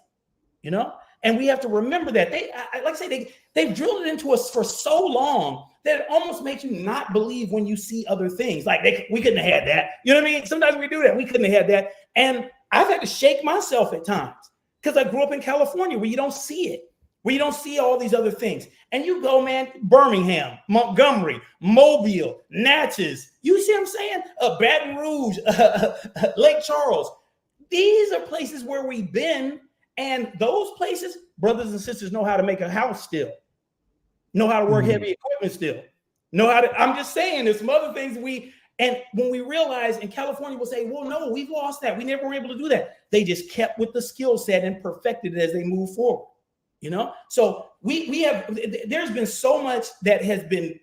Speaker 2: And we have to remember that they've drilled it into us for so long that it almost makes you not believe when you see other things. Like we couldn't have had that. You know what I mean? Sometimes we do that. We couldn't have had that. And I've had to shake myself at times because I grew up in California where you don't see it, where you don't see all these other things. And you go, man, Birmingham, Montgomery, Mobile, Natchez. You see what I'm saying? Baton Rouge, Lake Charles. These are places where we've been. And those places, brothers and sisters, know how to make a house still, know how to work heavy equipment still, know how to, I'm just saying, there's some other things and when we realize in California, we'll say, well, no, we've lost that. We never were able to do that. They just kept with the skill set and perfected it as they move forward, So there's been so much that has been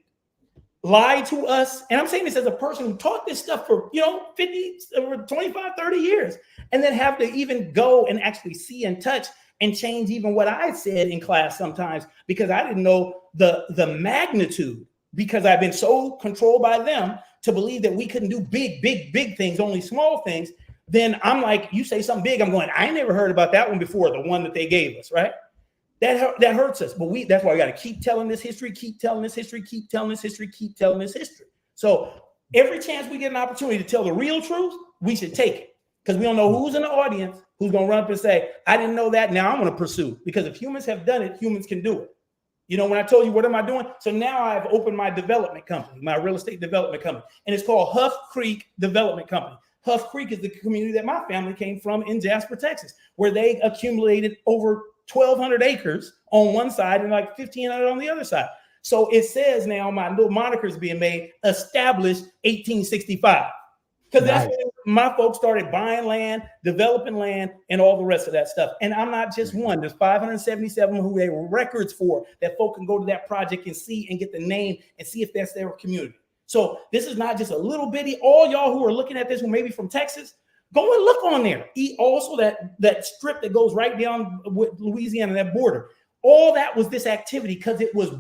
Speaker 2: lied to us. And I'm saying this as a person who taught this stuff for, 50, 25, 30 years, and then have to even go and actually see and touch and change even what I said in class sometimes, because I didn't know the magnitude, because I've been so controlled by them to believe that we couldn't do big things, only small things. Then I'm like, you say something big, I'm going, I never heard about that one before, the one that they gave us, right? That hurts us. But that's why we got to keep telling this history, keep telling this history, keep telling this history, keep telling this history. So every chance we get an opportunity to tell the real truth, we should take it, because we don't know who's in the audience, who's going to run up and say, I didn't know that, now I'm going to pursue. Because if humans have done it, humans can do it. When I told you, what am I doing? So now I've opened my development company, my real estate development company, and it's called Huff Creek Development Company. Huff Creek is the community that my family came from in Jasper, Texas, where they accumulated over 1,200 acres on one side and like 1,500 on the other side. So it says now, my little moniker is being made, established 1865. Because that's when my folks started buying land, developing land, and all the rest of that stuff. And I'm not just one. There's 577 who they were records for, that folk can go to that project and see and get the name and see if that's their community. So this is not just a little bitty. All y'all who are looking at this, who may be from Texas, go and look on there. Also that strip that goes right down with Louisiana, that border. All that was this activity, because it was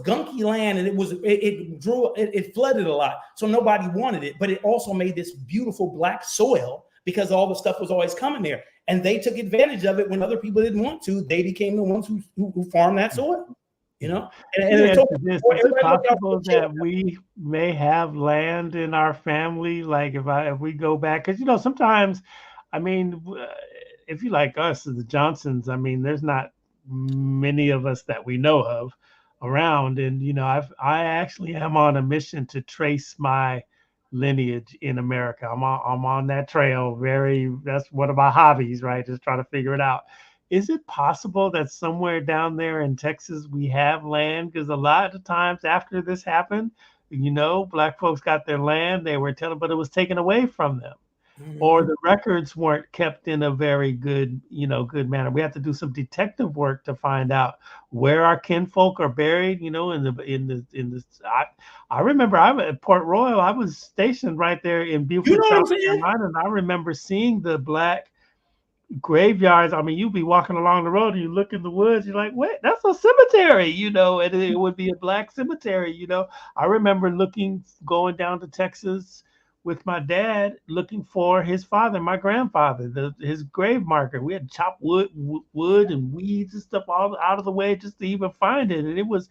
Speaker 2: gunky land, and it flooded a lot, so nobody wanted it. But it also made this beautiful black soil, because all the stuff was always coming there, and they took advantage of it when other people didn't want to. They became the ones who farmed that soil. And
Speaker 1: is it possible that we may have land in our family, like if we go back, because sometimes, if you like us, the Johnsons, there's not many of us that we know of around, and I actually am on a mission to trace my lineage in America. I'm on that trail. That's one of my hobbies, right? Just trying to figure it out. Is it possible that somewhere down there in Texas we have land? Because a lot of times after this happened, Black folks got their land. They were telling, but it was taken away from them. or
Speaker 2: Mhm.
Speaker 1: the records weren't kept in a very good, good manner. We have to do some detective work to find out where our kinfolk are buried, in the I remember I was at Port Royal. I was stationed right there in
Speaker 2: You
Speaker 1: Beaufort,
Speaker 2: know what I'm
Speaker 1: South
Speaker 2: saying?
Speaker 1: Carolina, and I remember seeing the black graveyards. I mean, you'd be walking along the road and you look in the woods, you're like, wait, that's a cemetery, and it would be a black cemetery. I remember going down to Texas with my dad looking for his father, my grandfather, his grave marker. We had chopped wood and weeds and stuff all out of the way just to even find it. And it was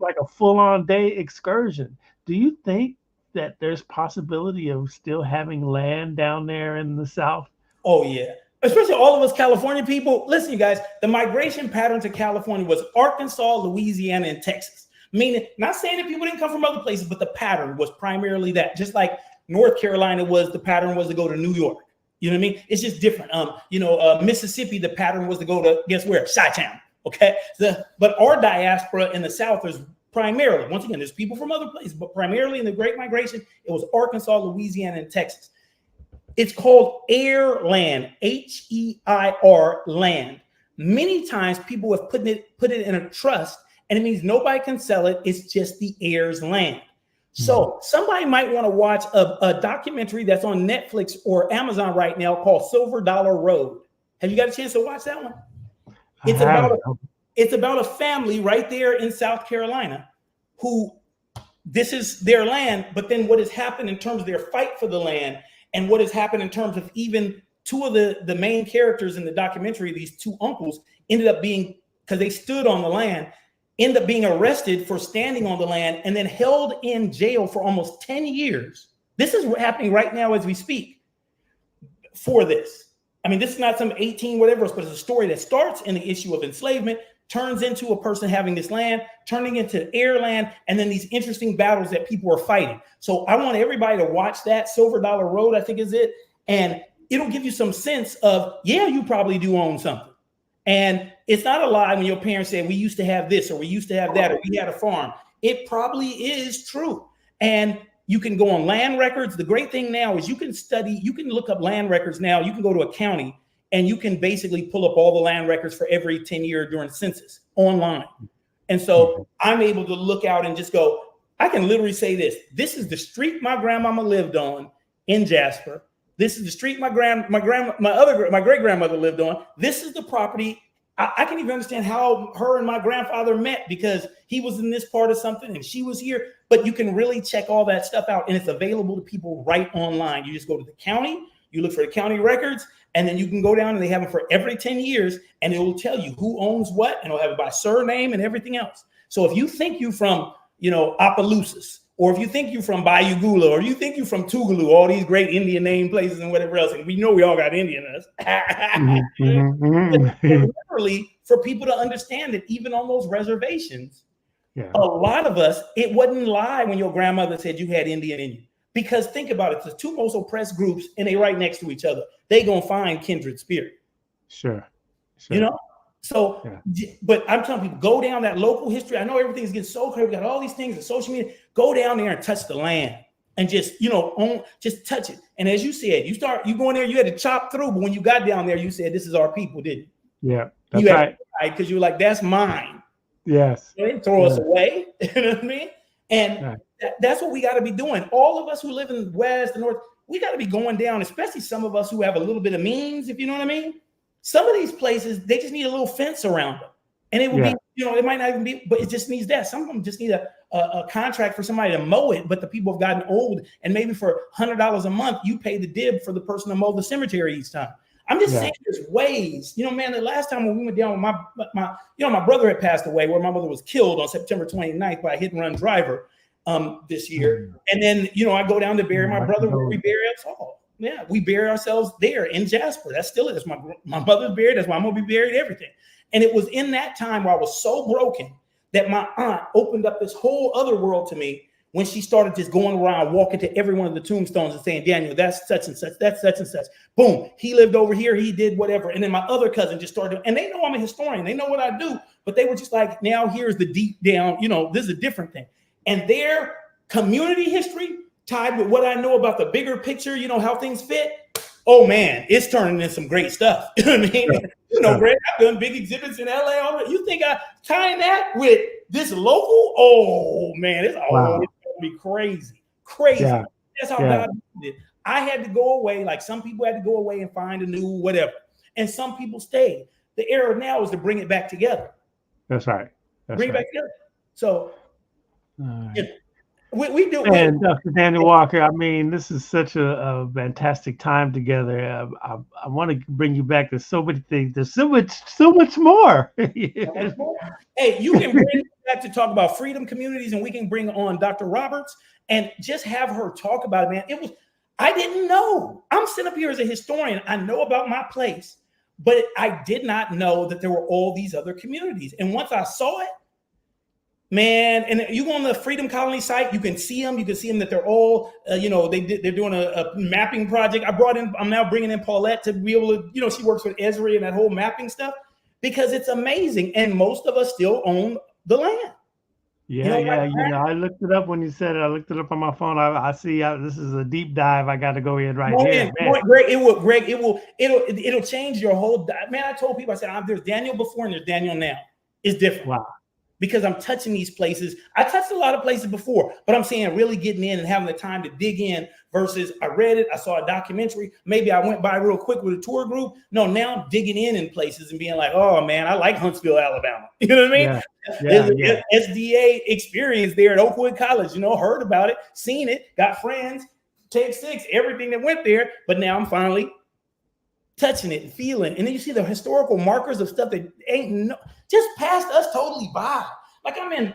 Speaker 1: like a full-on day excursion. Do you think that there's possibility of still having land down there in the South?
Speaker 2: Oh yeah. Especially all of us California people. Listen, you guys, the migration pattern to California was Arkansas, Louisiana, and Texas. Meaning, not saying that people didn't come from other places, but the pattern was primarily that. Just like North Carolina the pattern was to go to New York. You know what I mean? It's just different. Mississippi, the pattern was to go to, guess where? Chi-town. Okay. But our diaspora in the South is primarily, once again, there's people from other places, but primarily in the Great Migration, it was Arkansas, Louisiana, and Texas. It's called heir land, HEIR land. Many times people have put it in a trust, and it means nobody can sell it. It's just the heir's land. So somebody might want to watch a documentary that's on Netflix or Amazon right now called Silver Dollar Road. Have you got a chance to watch that one?
Speaker 1: I
Speaker 2: It's about
Speaker 1: haven't.
Speaker 2: it's about a family right there in South Carolina who this is their land, but then what has happened in terms of their fight for the land and what has happened in terms of even two of the main characters in the documentary, these two uncles, ended up being, because they stood on the land, ended up being arrested for standing on the land and then held in jail for almost 10 years. This is happening right now as we speak for this. I mean, this is not some 18 whatever, but it's a story that starts in the issue of enslavement, turns into a person having this land, turning into heir land, and then these interesting battles that people are fighting. So I want everybody to watch that. Silver Dollar Road, I think is it. And it'll give you some sense of, yeah, you probably do own something. And it's not a lie when your parents say, we used to have this, or we used to have that, or we had a farm. It probably is true. And you can go on land records. The great thing now is you can look up land records now. You can go to a county and you can basically pull up all the land records for every 10 year during the census online. And so I'm able to look out and just go, I can literally say this. This is the street my grandmama lived on in Jasper. This is the street my great grandmother lived on. This is the property. I can even understand how her and my grandfather met because he was in this part of something and she was here. But you can really check all that stuff out, and it's available to people right online. You just go to the county, you look for the county records, and then you can go down and they have them for every 10 years, and it will tell you who owns what, and it'll have it by surname and everything else. So if you think you from, Opelousas, or if you think you from Bayou Gula, or you think you from Tougaloo, all these great Indian name places and whatever else, and we know we all got Indian in us. Literally, for people to understand that even on those reservations, a lot of us, it wouldn't lie when your grandmother said you had Indian in you. Because think about it, the two most oppressed groups, and they right next to each other, they gonna find kindred spirit.
Speaker 1: Sure.
Speaker 2: So, but I'm telling people, go down that local history. I know everything's getting so crazy. We got all these things in social media. Go down there and touch the land and just, just touch it. And as you said, you go in there, you had to chop through, but when you got down there, you said, this is our people, didn't
Speaker 1: you? Yeah,
Speaker 2: that's right. Because you were like, that's mine.
Speaker 1: Yes.
Speaker 2: They didn't throw us away. You know what I mean? And that's what we got to be doing. All of us who live in the West, the North, we got to be going down, especially some of us who have a little bit of means, if you know what I mean. Some of these places, they just need a little fence around them. And it will be, it might not even be, but it just needs that. Some of them just need a contract for somebody to mow it, but the people have gotten old. And maybe for $100 a month, you pay the dib for the person to mow the cemetery each time. I'm just saying there's ways, man, the last time when we went down with my brother had passed away where my mother was killed on September 29th by a hit and run driver this year. And then, I go down to bury my brother where we bury us all. Yeah, we bury ourselves there in Jasper. That's still it. That's my mother's buried. That's why I'm going to be buried, everything. And it was in that time where I was so broken that my aunt opened up this whole other world to me when she started just going around, walking to every one of the tombstones and saying, Daniel, that's such and such, that's such and such. Boom, he lived over here, he did whatever. And then my other cousin just started, and they know I'm a historian. They know what I do, but they were just like, now here's the deep down, this is a different thing. And their community history tied with what I know about the bigger picture, how things fit, oh man, it's turning into some great stuff. You know what I mean?
Speaker 1: Sure.
Speaker 2: Greg, I've done big exhibits in LA already. You think I tying that with this local? Oh man, it's
Speaker 1: Wow.
Speaker 2: gonna be crazy. Crazy.
Speaker 1: Yeah.
Speaker 2: That's how God did it. I had to go away, like some people had to go away and find a new whatever. And some people stayed. The era now is to bring it back together.
Speaker 1: That's right.
Speaker 2: Bring it back together. So we do.
Speaker 1: And Dr. Daniel Walker, I mean, this is such a fantastic time together. I want to bring you back. There's so many things. There's so much more.
Speaker 2: Hey, you can bring me back to talk about freedom communities, and we can bring on Dr. Roberts and just have her talk about it, man. I didn't know. I'm sitting up here as a historian. I know about my place, but I did not know that there were all these other communities. And once I saw it, man, and you go on the Freedom Colony site, you can see them. You can see them that they're all, they're doing a mapping project. I'm now bringing in Paulette to be able to, she works with Esri and that whole mapping stuff because it's amazing. And most of us still own the land.
Speaker 1: I looked it up when you said it. I looked it up on my phone. I see this is a deep dive. I got to go in right here.
Speaker 2: Greg, it'll change your whole. Man, I told people, I said, there's Daniel before and there's Daniel now. It's different.
Speaker 1: Wow.
Speaker 2: Because I'm touching these places. I touched a lot of places before, but I'm saying really getting in and having the time to dig in versus I read it, I saw a documentary, maybe I went by real quick with a tour group. No, now I'm digging in places and being like, oh man, I like Huntsville, Alabama. You know what I mean?
Speaker 1: Yeah.
Speaker 2: SDA experience there at Oakwood College, heard about it, seen it, got friends, take 6, everything that went there. But now I'm finally touching it and feeling. And then you see the historical markers of stuff that just passed us totally by. Like I'm in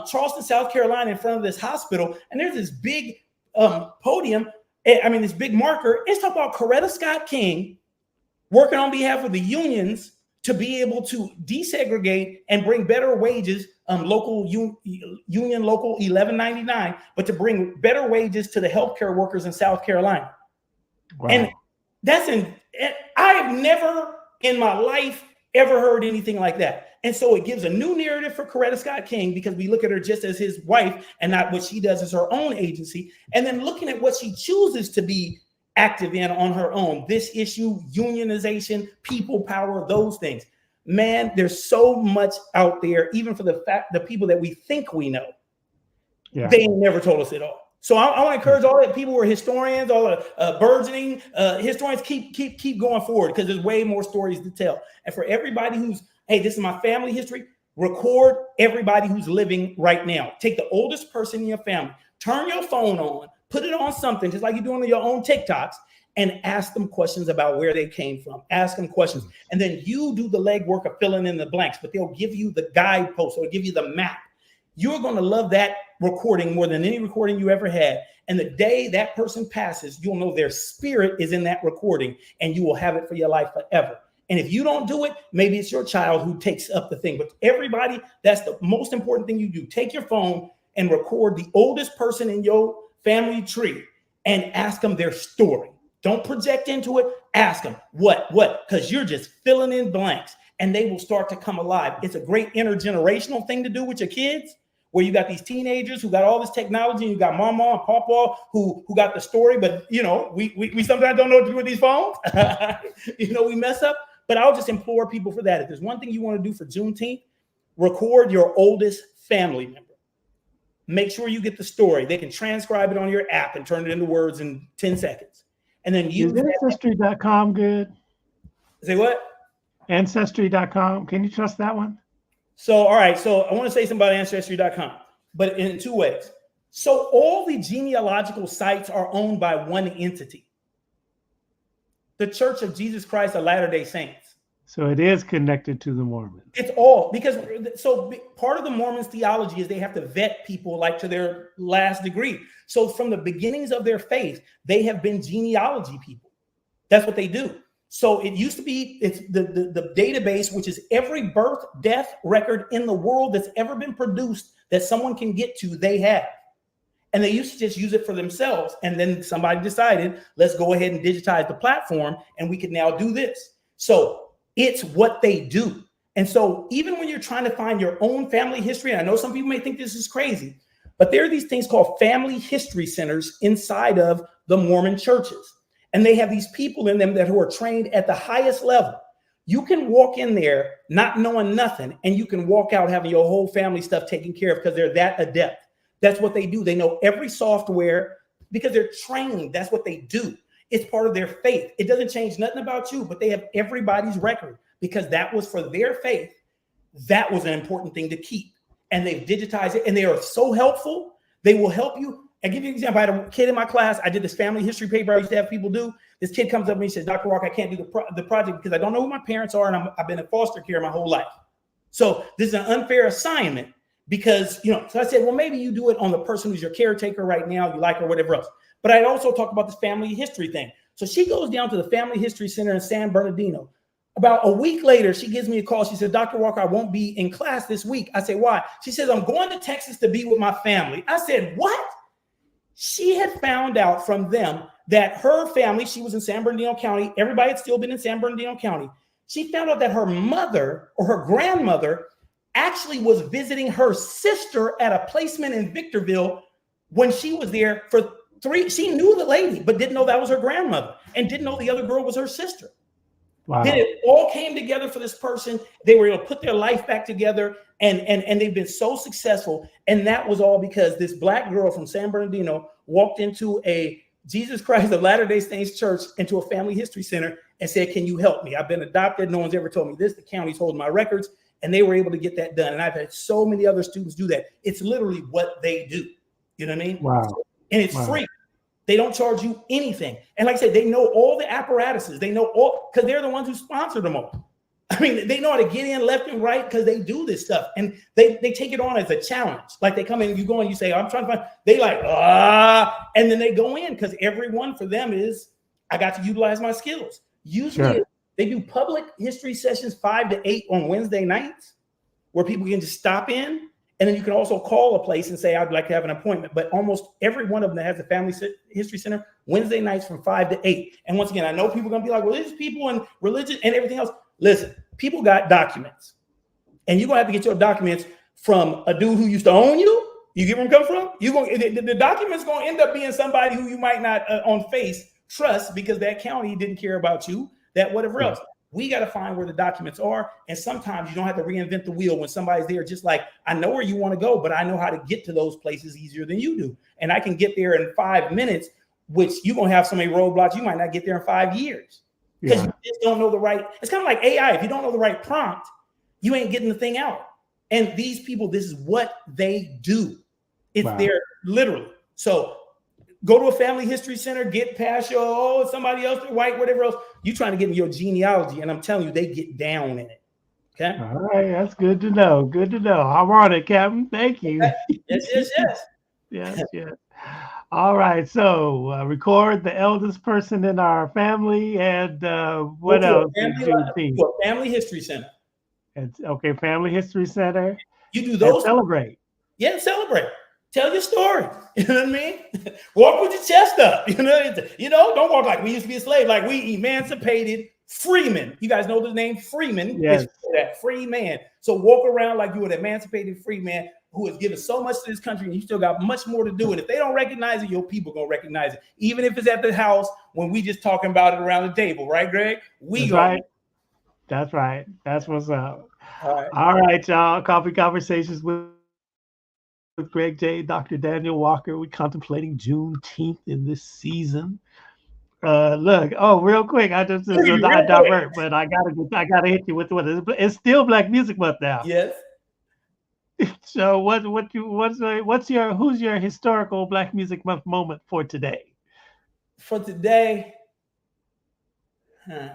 Speaker 2: Charleston, South Carolina, in front of this hospital, and there's this big podium. This big marker. It's talking about Coretta Scott King working on behalf of the unions to be able to desegregate and bring better wages. Local union local 1199, but to bring better wages to the healthcare workers in South Carolina. Wow. And I have never in my life ever heard anything like that. And so it gives a new narrative for Coretta Scott King because we look at her just as his wife and not what she does as her own agency. And then looking at what she chooses to be active in on her own, this issue, unionization, people power, those things. Man, there's so much out there, even for the people that we think we know. Yeah. They ain't never told us it all. So I want to encourage all the people who are historians, all the burgeoning historians, keep going forward because there's way more stories to tell. And for everybody who's, hey, this is my family history, record everybody who's living right now. Take the oldest person in your family, turn your phone on, put it on something, just like you're doing on your own TikToks, and ask them questions about where they came from. Ask them questions. And then you do the legwork of filling in the blanks, but they'll give you the guidepost or give you the map. You're going to love that recording more than any recording you ever had. And the day that person passes, you'll know their spirit is in that recording and you will have it for your life forever. And if you don't do it, maybe it's your child who takes up the thing. But everybody, that's the most important thing you do. Take your phone and record the oldest person in your family tree and ask them their story. Don't project into it. Ask them what, because you're just filling in blanks and they will start to come alive. It's a great intergenerational thing to do with your kids, where you got these teenagers who got all this technology, and you got mama and papa who got the story, but we sometimes don't know what to do with these phones. We mess up. But I'll just implore people for that. If there's one thing you want to do for Juneteenth, record your oldest family member. Make sure you get the story. They can transcribe it on your app and turn it into words in 10 seconds. And then use
Speaker 1: Ancestry.com good?
Speaker 2: Say what?
Speaker 1: Ancestry.com. Can you trust that one?
Speaker 2: So, all right. So I want to say something about Ancestry.com, but in 2 ways. So all the genealogical sites are owned by one entity, the Church of Jesus Christ of Latter-day Saints.
Speaker 1: So it is connected to the Mormons.
Speaker 2: It's all because part of the Mormons' theology is they have to vet people like to their last degree. So from the beginnings of their faith, they have been genealogy people. That's what they do. So it used to be, it's the database, which is every birth, death record in the world that's ever been produced that someone can get to, they have. And they used to just use it for themselves. And then somebody decided, let's go ahead and digitize the platform and we can now do this. So it's what they do. And so even when you're trying to find your own family history, and I know some people may think this is crazy, but there are these things called family history centers inside of the Mormon churches. and they have these people in them who are trained at the highest level. You can walk in there not knowing nothing, and you can walk out having your whole family stuff taken care of because they're that adept. That's what they do. They know every software because they're trained. That's what they do. It's part of their faith. It doesn't change nothing about you, but they have everybody's record because that was for their faith. That was an important thing to keep. And they've digitized it, and they are so helpful. They will help you. I'll give you an example. I had a kid in my class. I did this family history paper I used to have people do. This kid comes up to me and says, Dr. Walker, I can't do the project because I don't know who my parents are, and I've been in foster care my whole life. So this is an unfair assignment because, so I said, well, maybe you do it on the person who's your caretaker right now, you like her, whatever else. But I'd also talk about this family history thing. So she goes down to the Family History Center in San Bernardino. About a week later, she gives me a call. She said, Dr. Walker, I won't be in class this week. I said, why? She says, I'm going to Texas to be with my family. I said, what? She had found out from them that her family, she was in San Bernardino County. Everybody had still been in San Bernardino County. She found out that her mother or her grandmother actually was visiting her sister at a placement in Victorville when she was there for 3. She knew the lady, but didn't know that was her grandmother and didn't know the other girl was her sister.
Speaker 1: Wow.
Speaker 2: Then it all came together for this person. They were able to put their life back together, and they've been so successful. And that was all because this Black girl from San Bernardino walked into a Jesus Christ of Latter-day Saints church, into a family history center, and said, can you help me? I've been adopted. No one's ever told me this. The county's holding my records. And they were able to get that done. And I've had so many other students do that. It's literally what they do. You know what I mean?
Speaker 1: Wow.
Speaker 2: And it's free. They don't charge you anything. And like I said, they know all the apparatuses. They know all, because they're the ones who sponsor them all. I mean, they know how to get in left and right because they do this stuff. And they take it on as a challenge. Like they come in, you go and you say, I'm trying to find, they like, and then they go in because everyone for them is, I got to utilize my skills. Usually they do public history sessions 5 to 8 on Wednesday nights where people can just stop in. And then you can also call a place and say, I'd like to have an appointment. But almost every one of them that has a family history center, Wednesday nights from 5 to 8. And once again, I know people are going to be like, well, there's people in religion and everything else. Listen, people got documents. And you're going to have to get your documents from a dude who used to own you. You get where I'm coming from? The document's going to end up being somebody who you might not on face trust because that county didn't care about you, that whatever else. We got to find where the documents are. And sometimes you don't have to reinvent the wheel when somebody's there. Just like, I know where you want to go, but I know how to get to those places easier than you do. And I can get there in 5 minutes, which you're going to have so many roadblocks. You might not get there in 5 years because you just don't know the right. It's kind of like AI. If you don't know the right prompt, you ain't getting the thing out. And these people, this is what they do. It's their literally. So go to a family history center, get past your, somebody else, white, whatever else. You're trying to get in your genealogy, and I'm telling you, they get down in it. Okay.
Speaker 1: All right, that's good to know. Good to know. I'm on it, Captain. Thank you.
Speaker 2: Yes.
Speaker 1: All right. So record the eldest person in our family, and what else?
Speaker 2: Family history center.
Speaker 1: Okay, family history center.
Speaker 2: You do those.
Speaker 1: Celebrate.
Speaker 2: Yeah, celebrate. Tell your story. You know what I mean? Walk with your chest up. You know, don't walk like we used to be a slave, like we emancipated freemen. You guys know the name Freeman?
Speaker 1: Yes.
Speaker 2: That free man. So walk around like you an emancipated free man who has given so much to this country, and you still got much more to do. And if they don't recognize it, your people gonna recognize it. Even if it's at the house when we just talking about it around the table, right, Greg?
Speaker 1: That's right. That's what's up.
Speaker 2: All
Speaker 1: right, y'all. Coffee Conversations with Greg J, Dr. Daniel Walker. We're contemplating Juneteenth in this season. Real quick, I just divert, but I gotta hit you with what it's still Black Music Month now.
Speaker 2: Yes.
Speaker 1: So who's your historical Black Music Month moment for today?
Speaker 2: For today, I'm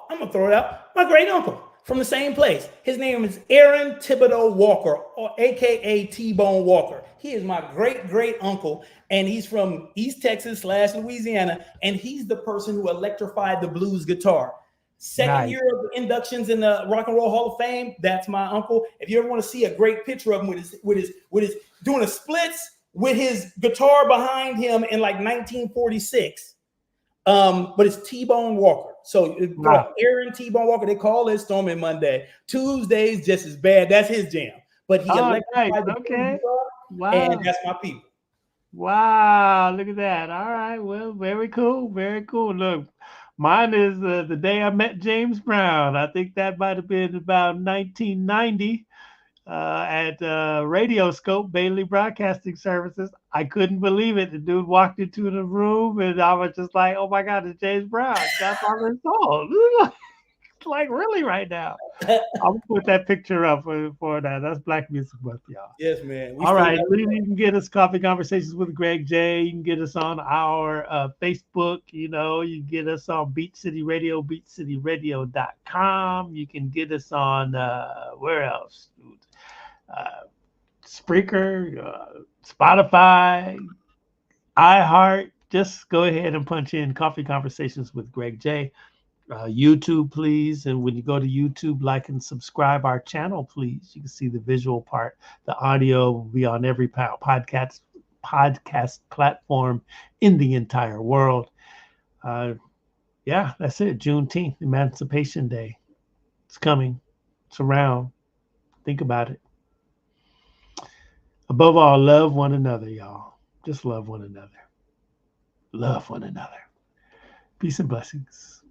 Speaker 2: gonna throw it out. My great uncle from the same place. His name is Aaron Thibodeau Walker, or AKA T-Bone Walker. He is my great uncle, and he's from East Texas / Louisiana, and he's the person who electrified the blues guitar. Second year of inductions in the Rock and Roll Hall of Fame. That's my uncle. If you ever want to see a great picture of him with his doing a splits with his guitar behind him in like 1946. But it's T-Bone Walker. So Aaron T-Bone Walker, they call it Stormy Monday. Tuesdays just as bad. That's his jam. But he electrified the guitar, and that's my people.
Speaker 1: Wow, look at that. All right. Well, very cool. Very cool. Look, mine is the day I met James Brown. I think that might have been about 1990 at Radio Scope, Bailey Broadcasting Services. I couldn't believe it. The dude walked into the room and I was just like, oh my God, it's James Brown. That's all it's all. Like, really, right now. I'll put that picture up for that. That's Black Music Month, y'all.
Speaker 2: Yes, man. We
Speaker 1: All
Speaker 2: still
Speaker 1: right,
Speaker 2: got
Speaker 1: you can get us Coffee Conversations with Greg J. You can get us on our Facebook. You know, you can get us on Beat City Radio, beatcityradio.com. You can get us on where else? Spreaker, Spotify, iHeart. Just go ahead and punch in Coffee Conversations with Greg J. YouTube, please. And when you go to YouTube, like and subscribe our channel, please. You can see the visual part. The audio will be on every podcast platform in the entire world. Yeah, that's it. Juneteenth, Emancipation Day. It's coming. It's around. Think about it. Above all, love one another, y'all. Just love one another. Love one another. Peace and blessings.